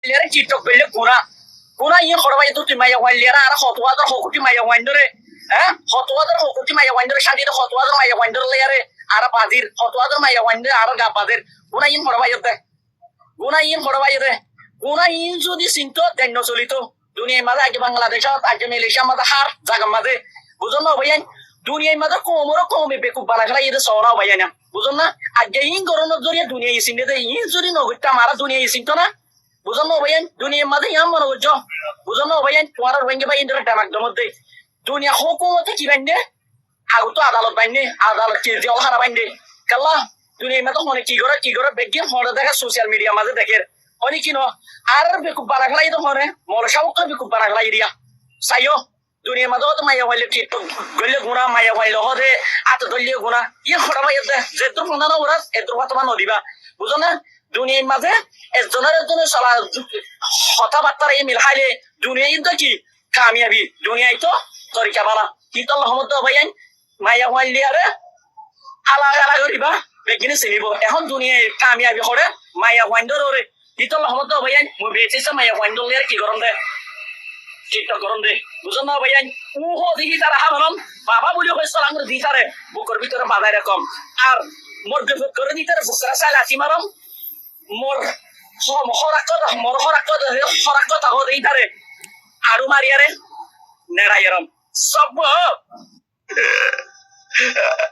liara TikTok belle kuna yin khorba yitu timaya wan liara ara khotwa dar hokuti maya wandore khotwa dar hokuti maya wandore shanti da khotwa dar maya wandore liare ara badir khotwa dar maya wandore ara ga badir kuna yin khorba yitu kuna yin jodi sinto denno solito dunia mada age Bangladesh age Malaysia mada har jaga made buzono bayan dunia mada komoro komi beku banakala yede sora bayana buzonna age yin gorono doriya dunia isinde de yin jodi no gutta mara dunia isinto na buzono bayan dunia mada yam mano jo buzono bayan tuara wenge bayan dara damak domode dunia hukumate ki bande aguto adalat bande adalat ki diol hara bande kala dunia mada hone ki gora begin hone daga social media made deker oni kino ar beku banakala yede hone molo shauka beku banakala idia sayo dunia mada to maya wale TikTok golle guna maya wale hode at dolle guna ye khoraba yede jetro fona na uras etro fatma nodiba buzona dunia maze এজনের সালা কথা বার্তা এই মিলহাইলে দুনিয়া Indo কি কামিয়াবি দুনিয়া তো তরিকা বালা কি তো রহমত ভাইয়ান মায়া ওয়াইলিয়ারে আলা আলা করিবা বেগিনে চিনিব এখন দুনিয়া কামিয়াবি করে মায়া ওয়াইন্ডর ওরে কি তো রহমত ভাইয়ান মু বেচেছে মায়া ওয়াইন্ডর লিয়ার কি গরম দে TikTok গরম দে বুঝো না ভাইয়ান ও হো দেখি তারা হাবলম বাবা বলি হইছে আঙ্গুর দিতারে বুকর ভিতরে বাজায় রকম আর মোর দেফ করে দিতারে বুকরা সালা সিমারম মোর হরাকত হতে ইতারে আরু মারিয়ারে নেড়াইয়ারম সব